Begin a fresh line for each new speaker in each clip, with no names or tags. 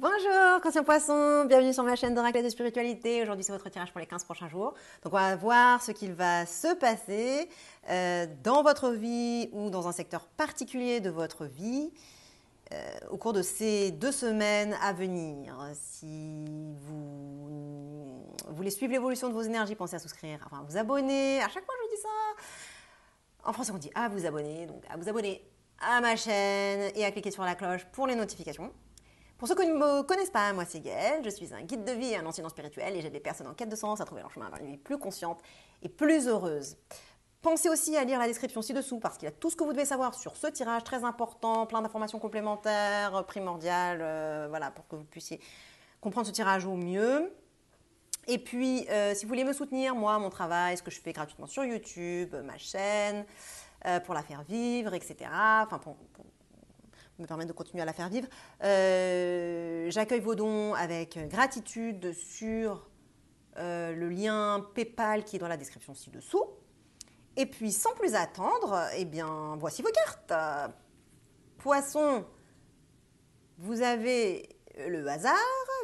Bonjour, conscient poisson, bienvenue sur ma chaîne d'oracle et de spiritualité. Aujourd'hui, c'est votre tirage pour les 15 prochains jours. Donc, on va voir ce qu'il va se passer dans votre vie ou dans un secteur particulier de votre vie au cours de ces 2 semaines à venir. Si vous voulez suivre l'évolution de vos énergies, pensez à souscrire, enfin à vous abonner. À chaque fois, je vous dis ça. En français, on dit à vous abonner. Donc, à vous abonner à ma chaîne et à cliquer sur la cloche pour les notifications. Pour ceux qui ne me connaissent pas, moi c'est Gaëlle, je suis un guide de vie et un enseignant spirituel et j'aide les personnes en quête de sens à trouver leur chemin vers une vie plus consciente et plus heureuse. Pensez aussi à lire la description ci-dessous parce qu'il y a tout ce que vous devez savoir sur ce tirage très important, plein d'informations complémentaires, primordiales, voilà, pour que vous puissiez comprendre ce tirage au mieux. Et puis, si vous voulez me soutenir, moi, mon travail, ce que je fais gratuitement sur YouTube, ma chaîne, pour la faire vivre, etc. Enfin, pour me permettre de continuer à la faire vivre. J'accueille vos dons avec gratitude sur le lien PayPal qui est dans la description ci-dessous. Et puis, sans plus attendre, eh bien, voici vos cartes. Poisson, vous avez le hasard,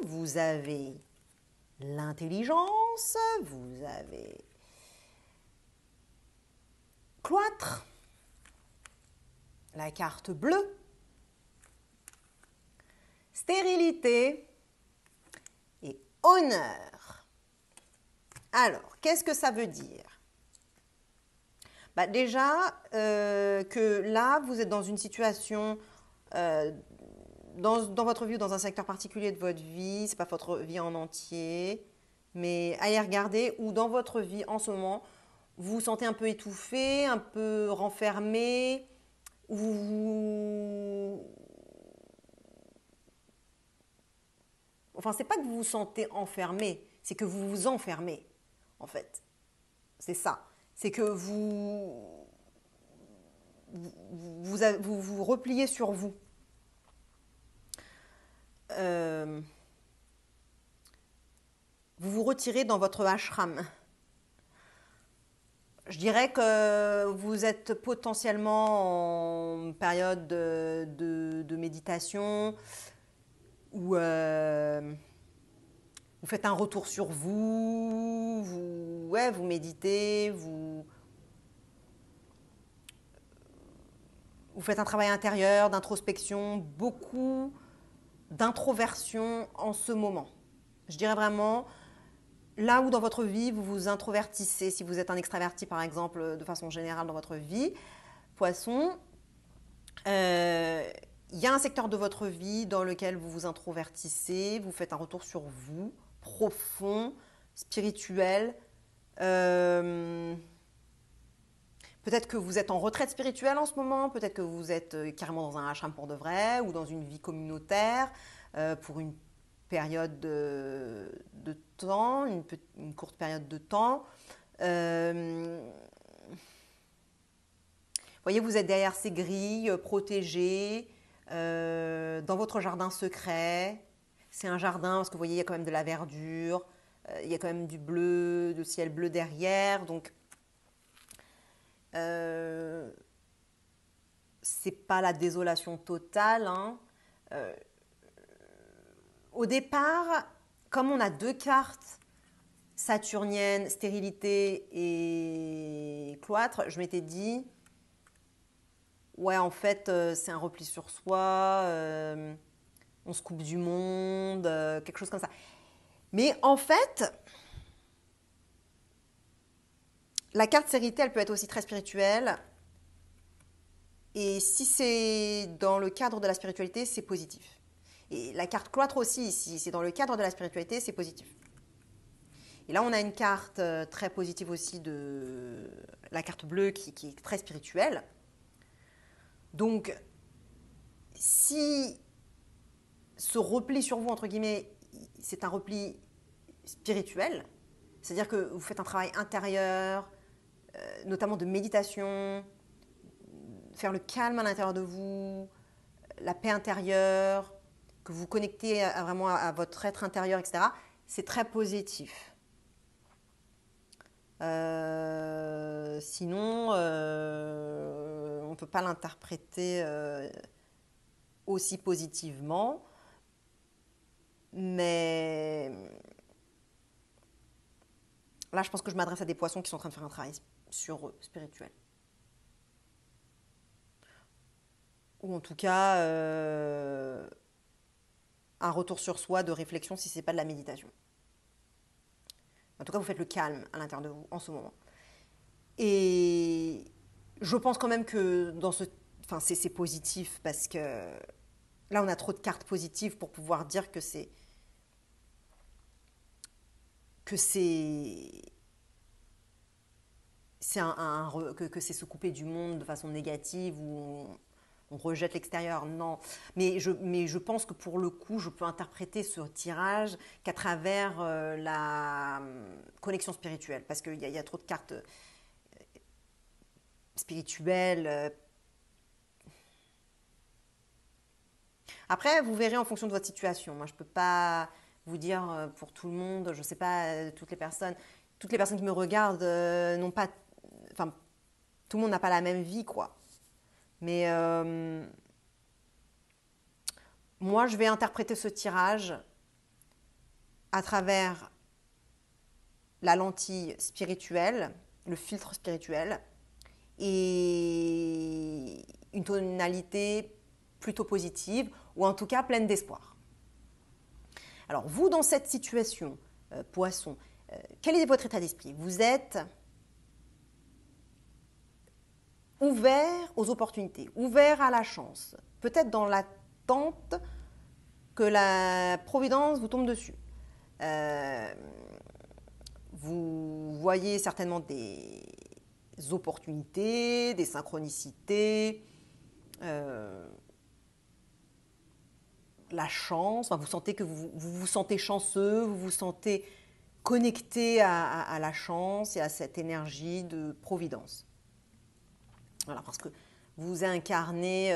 vous avez l'intelligence, vous avez cloître, la carte bleue, stérilité et honneur. Alors, qu'est-ce que ça veut dire? Déjà, que là, vous êtes dans une situation, dans votre vie ou dans un secteur particulier de votre vie, ce n'est pas votre vie en entier, mais allez regarder où dans votre vie en ce moment, vous vous sentez un peu étouffé, un peu renfermé, ou enfin, c'est pas que vous vous sentez enfermé, c'est que vous vous enfermez, en fait. C'est ça. C'est que vous repliez sur vous. Vous vous retirez dans votre ashram. Je dirais que vous êtes potentiellement en période de méditation où vous faites un retour sur vous, vous méditez, vous faites un travail intérieur, d'introspection, beaucoup d'introversion en ce moment. Je dirais vraiment, là où dans votre vie, vous vous introvertissez, si vous êtes un extraverti par exemple, de façon générale dans votre vie, poisson, il y a un secteur de votre vie dans lequel vous vous introvertissez, vous faites un retour sur vous, profond, spirituel. Peut-être que vous êtes en retraite spirituelle en ce moment, peut-être que vous êtes carrément dans un ashram pour de vrai ou dans une vie communautaire pour une période de temps, une courte période de temps. Voyez, vous êtes derrière ces grilles, protégés, dans votre jardin secret. C'est un jardin parce que vous voyez, il y a quand même de la verdure, il y a quand même du bleu, du ciel bleu derrière. Donc, c'est pas la désolation totale. Hein. Au départ, comme on a 2 cartes saturniennes, stérilité et cloître, je m'étais dit, ouais, en fait, c'est un repli sur soi, on se coupe du monde, quelque chose comme ça. Mais en fait, la carte stérilité, elle peut être aussi très spirituelle. Et si c'est dans le cadre de la spiritualité, c'est positif. Et la carte cloître aussi, si c'est dans le cadre de la spiritualité, c'est positif. Et là, on a une carte très positive aussi de la carte bleue qui est très spirituelle. Donc, si ce repli sur vous, entre guillemets, c'est un repli spirituel, c'est-à-dire que vous faites un travail intérieur, notamment de méditation, faire le calme à l'intérieur de vous, la paix intérieure, que vous connectez vraiment à votre être intérieur, etc., c'est très positif. Sinon, on ne peut pas l'interpréter aussi positivement. Mais là, je pense que je m'adresse à des poissons qui sont en train de faire un travail sur eux, spirituel. Ou en tout cas, un retour sur soi de réflexion si ce n'est pas de la méditation. En tout cas, vous faites le calme à l'intérieur de vous en ce moment. Et je pense quand même que enfin, c'est positif parce que là, on a trop de cartes positives pour pouvoir dire que c'est que c'est se couper du monde de façon négative ou on rejette l'extérieur. Non, mais je pense que pour le coup, je peux interpréter ce tirage qu'à travers la connexion spirituelle, parce qu'il y a trop de cartes spirituelles. Après, vous verrez en fonction de votre situation. Moi, je ne peux pas vous dire pour tout le monde, je ne sais pas, toutes les personnes qui me regardent n'ont pas, enfin, tout le monde n'a pas la même vie, quoi. Mais moi, je vais interpréter ce tirage à travers la lentille spirituelle, le filtre spirituel, et une tonalité plutôt positive, ou en tout cas pleine d'espoir. Alors, vous, dans cette situation, poisson, quel est votre état d'esprit? Vous êtes ouvert aux opportunités, ouvert à la chance, peut-être dans l'attente que la providence vous tombe dessus. Vous voyez certainement des opportunités, des synchronicités, la chance, enfin, vous sentez que vous sentez chanceux, vous vous sentez connecté à la chance et à cette énergie de providence. Voilà, parce que vous incarnez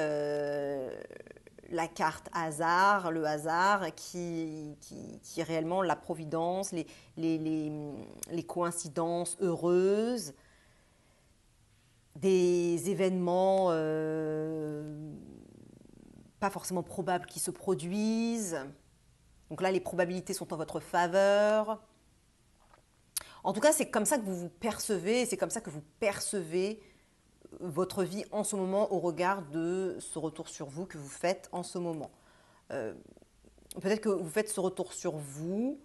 la carte hasard, le hasard qui est réellement la providence, les coïncidences heureuses, des événements pas forcément probables qui se produisent. Donc là, les probabilités sont en votre faveur. En tout cas, c'est comme ça que vous vous percevez, et c'est comme ça que vous percevez votre vie en ce moment au regard de ce retour sur vous que vous faites en ce moment. Peut-être que vous faites ce retour sur vous,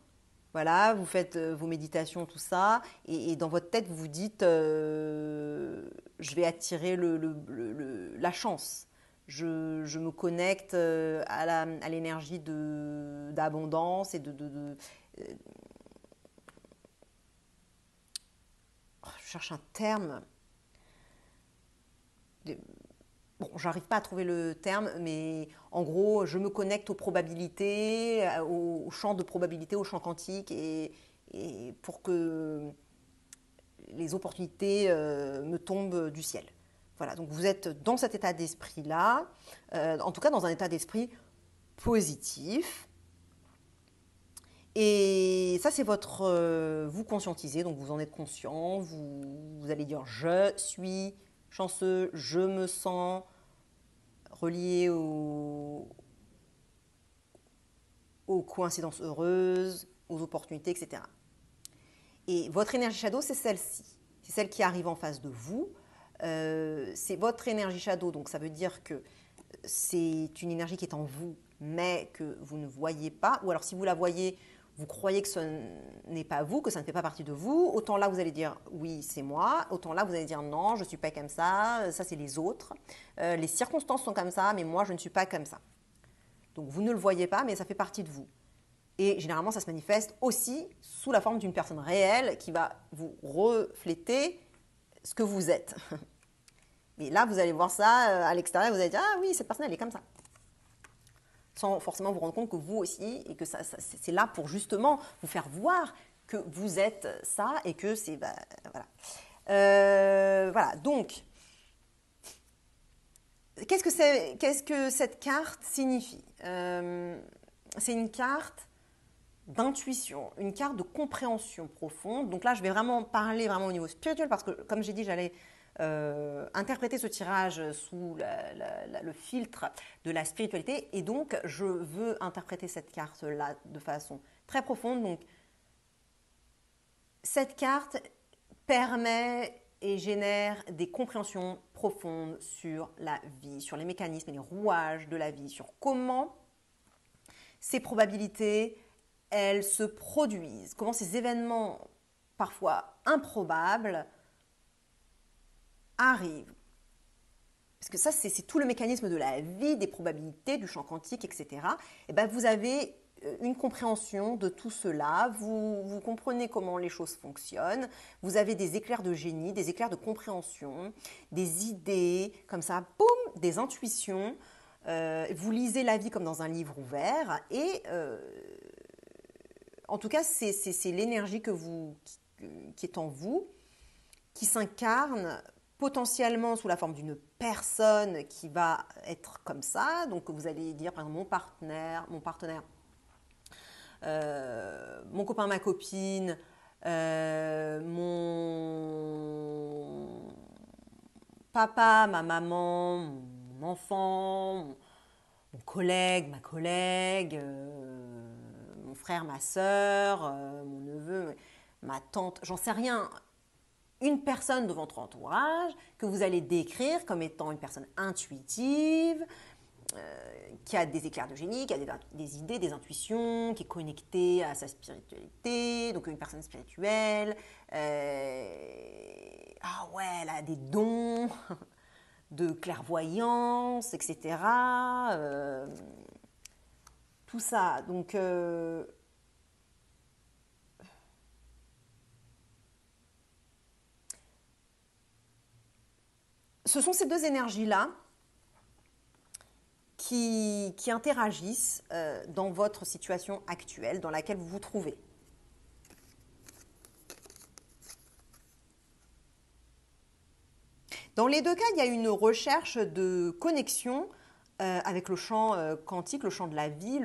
voilà, vous faites vos méditations, tout ça, et dans votre tête, vous vous dites je vais attirer la chance. Je me connecte à l'énergie d'abondance et je cherche un terme. Bon, j'arrive pas à trouver le terme, mais en gros, je me connecte aux probabilités, au champ de probabilité, au champ quantique, et pour que les opportunités me tombent du ciel. Voilà, donc vous êtes dans cet état d'esprit-là, en tout cas dans un état d'esprit positif. Et ça, c'est votre... vous conscientisez, donc vous en êtes conscient, vous allez dire « je suis chanceux, je me sens relié aux coïncidences heureuses, aux opportunités, etc. » Et votre énergie shadow, c'est celle-ci. C'est celle qui arrive en face de vous. C'est votre énergie shadow, donc ça veut dire que c'est une énergie qui est en vous, mais que vous ne voyez pas. Ou alors si vous la voyez, vous croyez que ce n'est pas vous, que ça ne fait pas partie de vous. Autant là, vous allez dire oui, c'est moi. Autant là, vous allez dire non, je ne suis pas comme ça c'est les autres. Les circonstances sont comme ça, mais moi, je ne suis pas comme ça. Donc vous ne le voyez pas, mais ça fait partie de vous. Et généralement, ça se manifeste aussi sous la forme d'une personne réelle qui va vous refléter ce que vous êtes. Mais là, vous allez voir ça à l'extérieur, vous allez dire « Ah oui, cette personne, elle est comme ça ». Sans forcément vous rendre compte que vous aussi, et que c'est là pour justement vous faire voir que vous êtes ça et que c'est... voilà. Voilà, donc, qu'est-ce que cette carte signifie c'est une carte d'intuition, une carte de compréhension profonde. Donc là, je vais vraiment parler vraiment au niveau spirituel parce que, comme j'ai dit, j'allais interpréter ce tirage sous le filtre de la spiritualité. Et donc, je veux interpréter cette carte-là de façon très profonde. Donc, cette carte permet et génère des compréhensions profondes sur la vie, sur les mécanismes et les rouages de la vie, sur comment ces probabilités, elles se produisent, comment ces événements parfois improbables arrivent. Parce que ça, c'est tout le mécanisme de la vie, des probabilités, du champ quantique, etc. Et ben, vous avez une compréhension de tout cela, vous comprenez comment les choses fonctionnent, vous avez des éclairs de génie, des éclairs de compréhension, des idées, comme ça, boum, des intuitions. Vous lisez la vie comme dans un livre ouvert et en tout cas, c'est l'énergie qui est en vous, qui s'incarne potentiellement sous la forme d'une personne qui va être comme ça. Donc vous allez dire par exemple mon partenaire, mon copain, ma copine, mon papa, ma maman, mon enfant, mon collègue, ma collègue, mon frère, ma soeur, mon neveu, ma tante, j'en sais rien. Une personne de votre entourage que vous allez décrire comme étant une personne intuitive, qui a des éclairs de génie, qui a des idées, des intuitions, qui est connectée à sa spiritualité, donc une personne spirituelle. Ah ouais, elle a des dons de clairvoyance, etc. Tout ça. Donc, ce sont ces deux énergies-là qui interagissent dans votre situation actuelle dans laquelle vous vous trouvez. Dans les deux cas, il y a une recherche de connexion avec le champ quantique, le champ de la vie,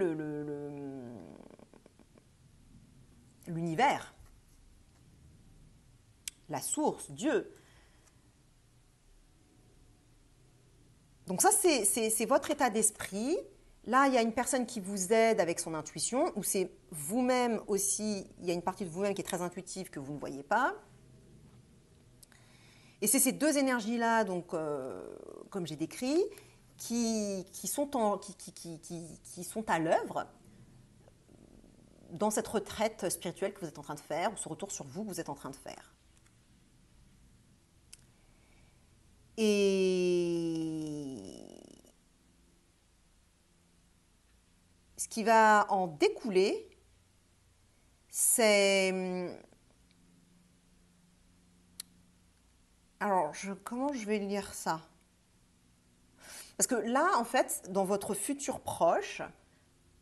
l'univers, la source, Dieu. Donc ça, c'est votre état d'esprit. Là, il y a une personne qui vous aide avec son intuition, ou c'est vous-même aussi, il y a une partie de vous-même qui est très intuitive que vous ne voyez pas. Et c'est ces deux énergies-là, donc, comme j'ai décrit, qui sont à l'œuvre dans cette retraite spirituelle que vous êtes en train de faire, ou ce retour sur vous que vous êtes en train de faire. Et ce qui va en découler, c'est... Alors, comment je vais lire ça? Parce que là, en fait, dans votre futur proche,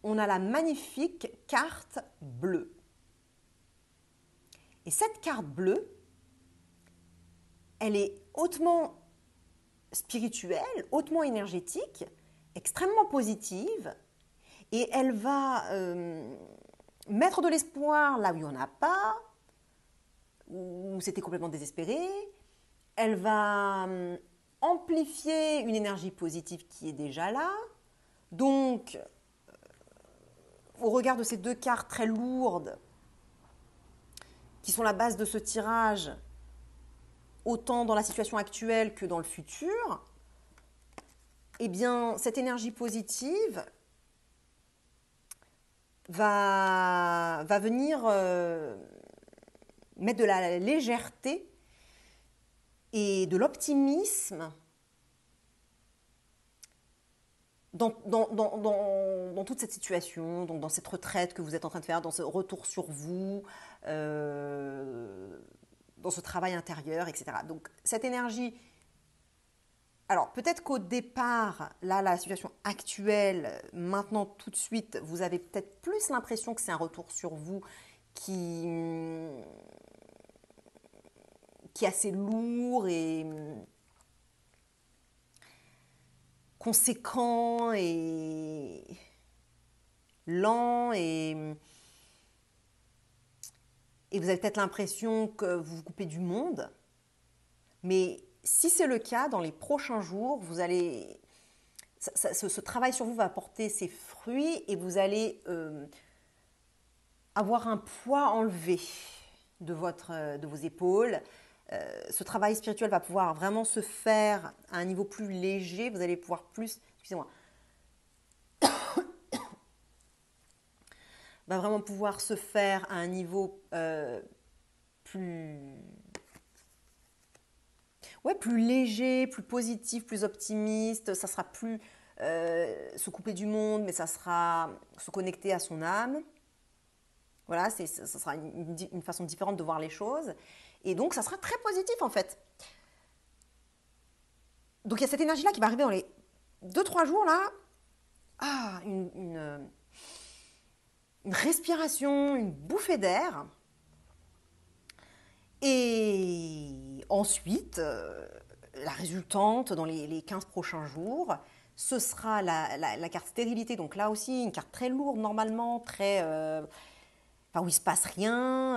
on a la magnifique carte bleue. Et cette carte bleue, elle est hautement spirituelle, hautement énergétique, extrêmement positive, et elle va mettre de l'espoir là où il n'y en a pas, où c'était complètement désespéré. Elle va amplifier une énergie positive qui est déjà là. Donc, au regard de ces deux cartes très lourdes, qui sont la base de ce tirage, autant dans la situation actuelle que dans le futur, eh bien, cette énergie positive va venir mettre de la légèreté et de l'optimisme dans toute cette situation, donc dans cette retraite que vous êtes en train de faire, dans ce retour sur vous, dans ce travail intérieur, etc. Donc cette énergie, alors peut-être qu'au départ, là, la situation actuelle, maintenant tout de suite, vous avez peut-être plus l'impression que c'est un retour sur vous qui est assez lourd et conséquent et lent et vous avez peut-être l'impression que vous vous coupez du monde, mais si c'est le cas, dans les prochains jours, vous allez, ce travail sur vous va porter ses fruits et vous allez avoir un poids enlevé de vos épaules. Ce travail spirituel va pouvoir vraiment se faire à un niveau plus léger. Vous allez pouvoir plus, excusez-moi, va vraiment pouvoir se faire à un niveau plus, ouais, plus léger, plus positif, plus optimiste. Ça sera plus se couper du monde, mais ça sera se connecter à son âme. Voilà, ça sera une façon différente de voir les choses. Et donc, ça sera très positif en fait. Donc, il y a cette énergie-là qui va arriver dans les 2-3 jours là. Ah, une respiration, une bouffée d'air. Et ensuite, la résultante dans les 15 prochains jours, ce sera la carte stérilité. Donc là aussi, une carte très lourde normalement, très... enfin, où il ne se passe rien.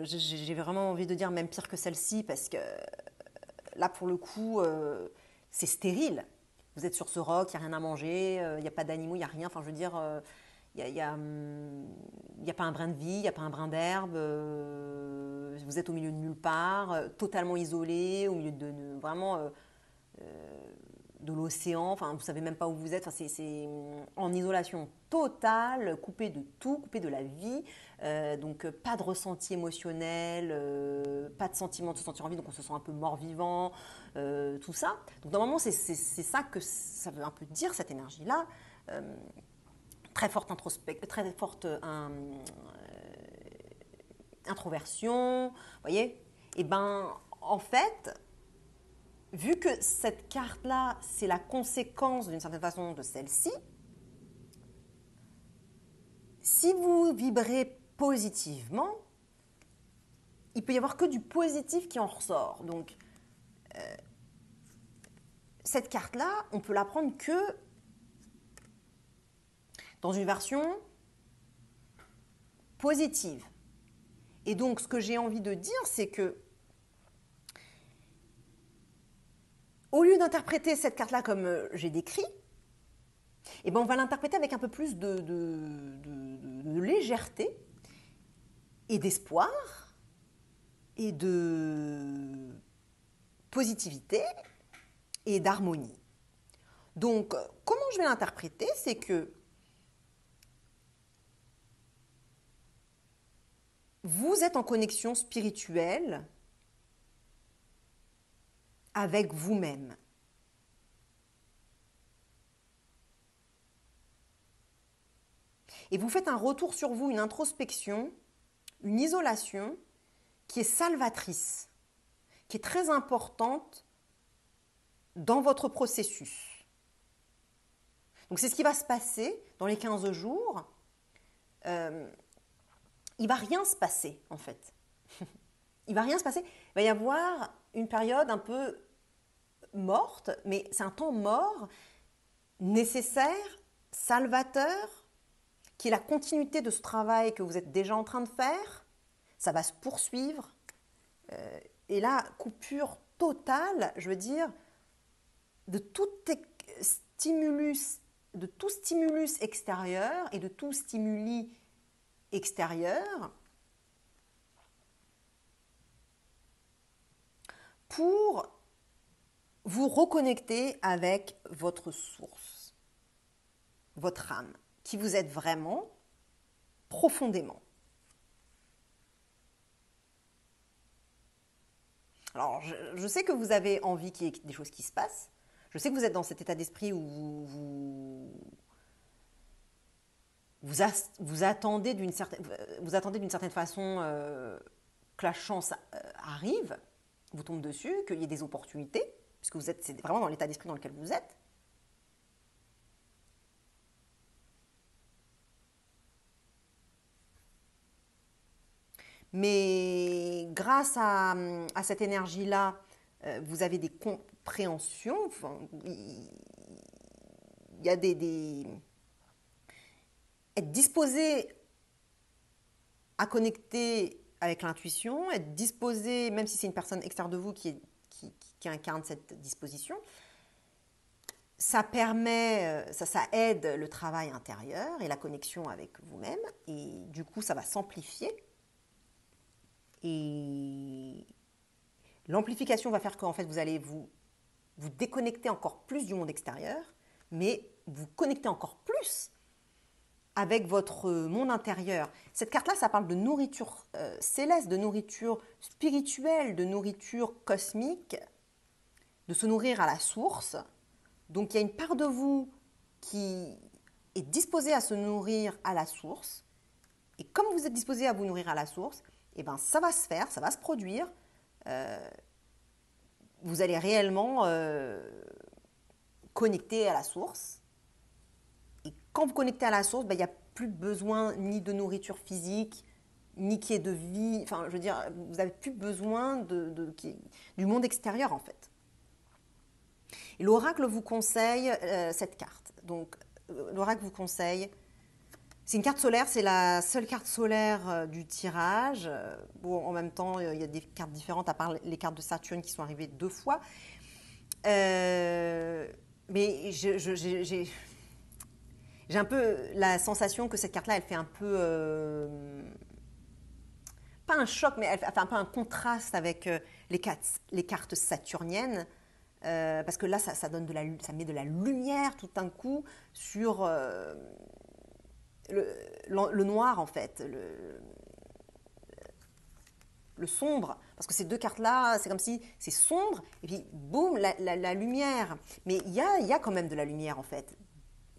J'ai vraiment envie de dire même pire que celle-ci parce que là, pour le coup, c'est stérile. Vous êtes sur ce roc, il n'y a rien à manger, il n'y a pas d'animaux, il n'y a rien. Enfin, je veux dire, y a pas un brin de vie, il n'y a pas un brin d'herbe. Vous êtes au milieu de nulle part, totalement isolé, au milieu vraiment de l'océan. Enfin, vous ne savez même pas où vous êtes. Enfin, c'est en isolation totale, coupé de tout, coupé de la vie. Donc, pas de ressenti émotionnel, pas de sentiment de se sentir en vie, donc on se sent un peu mort-vivant, tout ça. Donc, normalement, c'est ça que ça veut un peu dire, cette énergie-là. Très forte très forte introversion, vous voyez. Et ben, en fait, vu que cette carte-là, c'est la conséquence d'une certaine façon de celle-ci, si vous vibrez positivement, il peut y avoir que du positif qui en ressort. Donc, cette carte-là, on peut la prendre que dans une version positive. Et donc, ce que j'ai envie de dire, c'est que au lieu d'interpréter cette carte-là comme j'ai décrit, eh ben on va l'interpréter avec un peu plus de légèreté et d'espoir et de positivité et d'harmonie. Donc, comment je vais l'interpréter? C'est que vous êtes en connexion spirituelle avec vous-même. Et vous faites un retour sur vous, une introspection, une isolation qui est salvatrice, qui est très importante dans votre processus. Donc c'est ce qui va se passer dans les 15 jours. Il ne va rien se passer en fait. Il ne va rien se passer. Il va y avoir une période un peu morte, mais c'est un temps mort, nécessaire, salvateur, qui est la continuité de ce travail que vous êtes déjà en train de faire. Ça va se poursuivre. Et là, coupure totale, je veux dire, de tout stimulus extérieur et de tout stimuli extérieur pour vous reconnecter avec votre source, votre âme, qui vous êtes vraiment profondément. Alors, je sais que vous avez envie qu'il y ait des choses qui se passent. Je sais que vous êtes dans cet état d'esprit où vous attendez d'une certaine façon que la chance arrive, vous tombe dessus, qu'il y ait des opportunités, puisque c'est vraiment dans l'état d'esprit dans lequel vous êtes. Mais grâce à cette énergie-là, vous avez des compréhensions, enfin, il y a être disposé à connecter avec l'intuition, être disposé, même si c'est une personne extérieure de vous qui qui incarne cette disposition. Ça permet, ça aide le travail intérieur et la connexion avec vous-même. Et du coup, ça va s'amplifier. Et l'amplification va faire qu'en fait, vous allez vous déconnecter encore plus du monde extérieur, mais vous connecter encore plus avec votre monde intérieur. Cette carte-là, ça parle de nourriture céleste, de nourriture spirituelle, de nourriture cosmique, de se nourrir à la source. Donc il y a une part de vous qui est disposée à se nourrir à la source. Et comme vous êtes disposé à vous nourrir à la source, eh ben, ça va se faire, ça va se produire. Vous allez réellement connecter à la source. Et quand vous connectez à la source, ben, il n'y a plus besoin ni de nourriture physique, ni qu'il y ait de vie. Enfin, je veux dire, vous n'avez plus besoin du monde extérieur, en fait. Et l'oracle vous conseille cette carte. Donc, l'oracle vous conseille... C'est une carte solaire, c'est la seule carte solaire du tirage. Bon, en même temps, il y a des cartes différentes, à part les cartes de Saturne qui sont arrivées 2 fois. Mais j'ai un peu la sensation que cette carte-là, elle fait un peu... pas un choc, mais elle fait un peu un contraste avec les cartes saturniennes. Parce que là, ça met de la lumière tout d'un coup sur... le noir en fait, le sombre, parce que ces 2 cartes-là, c'est comme si c'est sombre, et puis boum, la lumière. Mais il y a quand même de la lumière en fait,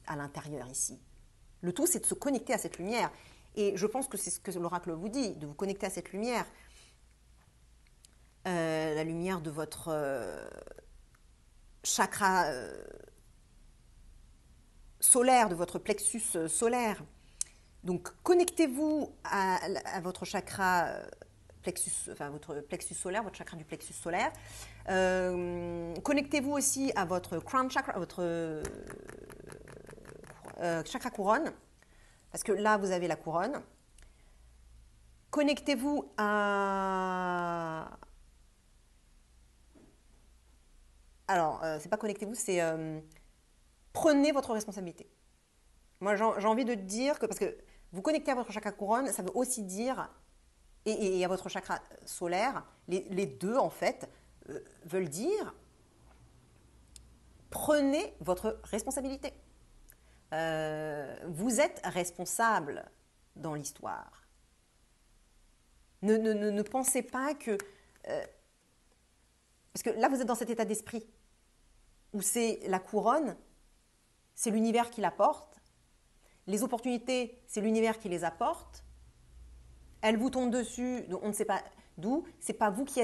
à l'intérieur ici. Le tout, c'est de se connecter à cette lumière. Et je pense que c'est ce que l'oracle vous dit, de vous connecter à cette lumière. La lumière de votre chakra solaire, de votre plexus solaire. Donc, connectez-vous à votre chakra plexus, enfin votre plexus solaire, votre chakra du plexus solaire. Connectez-vous aussi à votre crown chakra, votre chakra couronne, parce que là, vous avez la couronne. Connectez-vous à... Alors, c'est pas connectez-vous, c'est prenez votre responsabilité. Moi, j'ai envie de dire que, parce que vous connectez à votre chakra couronne, ça veut aussi dire, et à votre chakra solaire, les deux en fait, veulent dire, prenez votre responsabilité. Vous êtes responsable dans l'histoire. Ne pensez pas que... parce que là, vous êtes dans cet état d'esprit où c'est la couronne, c'est l'univers qui la porte. Les opportunités, c'est l'univers qui les apporte. Elles vous tombent dessus, donc on ne sait pas d'où. C'est pas vous qui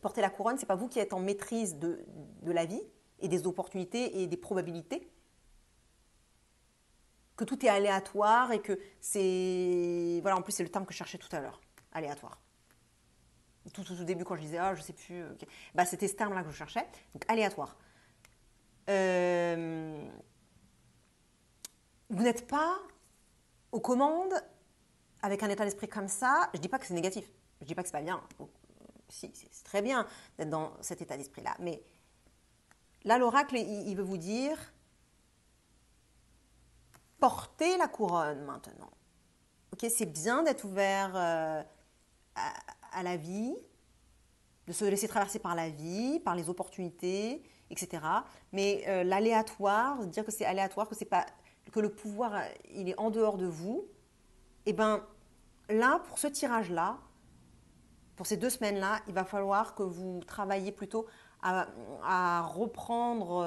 portez la couronne, c'est pas vous qui êtes en maîtrise de la vie et des opportunités et des probabilités. Que tout est aléatoire et que c'est... Voilà, en plus, c'est le terme que je cherchais tout à l'heure. Aléatoire. Tout au début, quand je disais, je sais plus... Okay. Bah, c'était ce terme-là que je cherchais. Donc, aléatoire. Vous n'êtes pas aux commandes avec un état d'esprit comme ça. Je ne dis pas que c'est négatif. Je ne dis pas que c'est pas bien. Si, c'est très bien d'être dans cet état d'esprit-là. Mais là, l'oracle, il veut vous dire, portez la couronne maintenant. Ok, c'est bien d'être ouvert à la vie, de se laisser traverser par la vie, par les opportunités, etc. Mais l'aléatoire, dire que c'est aléatoire, que c'est pas, que le pouvoir il est en dehors de vous, et ben là pour ce tirage-là, pour ces 2 semaines-là, il va falloir que vous travailliez plutôt à reprendre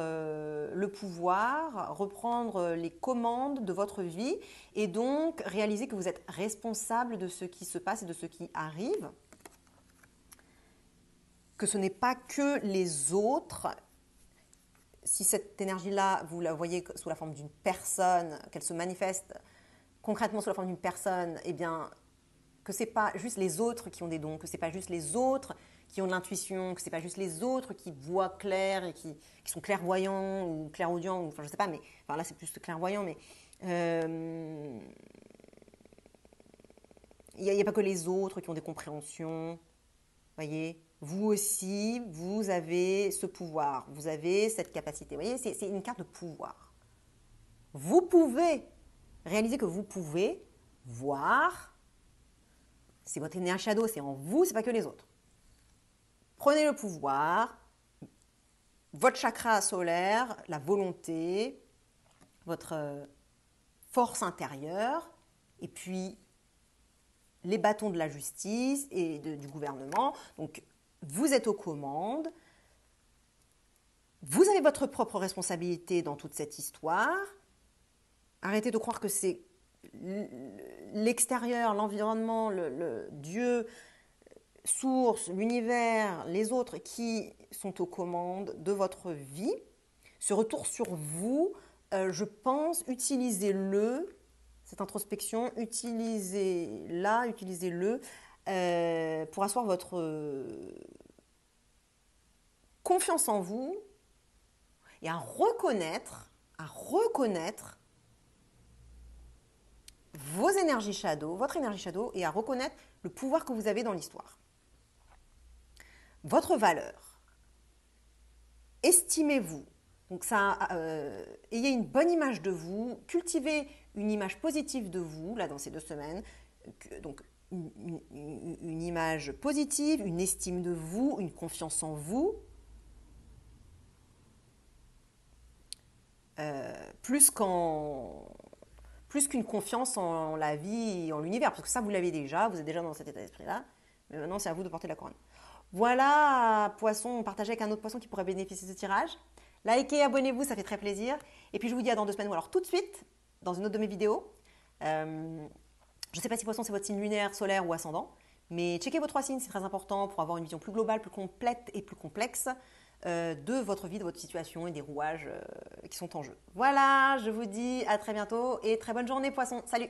le pouvoir, reprendre les commandes de votre vie et donc réaliser que vous êtes responsable de ce qui se passe et de ce qui arrive. Que ce n'est pas que les autres. Si cette énergie-là, vous la voyez sous la forme d'une personne, qu'elle se manifeste concrètement sous la forme d'une personne, eh bien, que ce n'est pas juste les autres qui ont des dons, que ce n'est pas juste les autres qui ont de l'intuition, que ce n'est pas juste les autres qui voient clair et qui sont clairvoyants ou clairaudients, ou, enfin je ne sais pas, mais enfin, là c'est plus clairvoyant, mais il n'y a pas que les autres qui ont des compréhensions, voyez, vous aussi, vous avez ce pouvoir, vous avez cette capacité. Vous voyez, c'est une carte de pouvoir. Vous pouvez réaliser que vous pouvez voir, c'est votre énergie shadow, c'est en vous, c'est pas que les autres. Prenez le pouvoir, votre chakra solaire, la volonté, votre force intérieure, et puis les bâtons de la justice et du gouvernement. Donc, vous êtes aux commandes. Vous avez votre propre responsabilité dans toute cette histoire. Arrêtez de croire que c'est l'extérieur, l'environnement, le Dieu, source, l'univers, les autres qui sont aux commandes de votre vie. Ce retour sur vous, je pense, utilisez-le, cette introspection, utilisez-la, utilisez-le pour asseoir votre confiance en vous et à reconnaître vos énergies shadow, votre énergie shadow, et à reconnaître le pouvoir que vous avez dans l'histoire. Votre valeur. Estimez-vous. Donc ça, ayez une bonne image de vous, cultivez une image positive de vous, là dans ces 2 semaines. Donc une image positive, une estime de vous, une confiance en vous. Plus qu'une confiance en la vie et en l'univers, parce que ça, vous l'avez déjà, vous êtes déjà dans cet état d'esprit-là, mais maintenant, c'est à vous de porter la couronne. Voilà, poisson, partagez avec un autre poisson qui pourrait bénéficier de ce tirage. Likez, abonnez-vous, ça fait très plaisir. Et puis, je vous dis à dans 2 semaines, ou alors tout de suite, dans une autre de mes vidéos. Je ne sais pas si poisson, c'est votre signe lunaire, solaire ou ascendant, mais checkez vos 3 signes, c'est très important pour avoir une vision plus globale, plus complète et plus complexe de votre vie, de votre situation et des rouages qui sont en jeu. Voilà, je vous dis à très bientôt et très bonne journée poisson. Salut!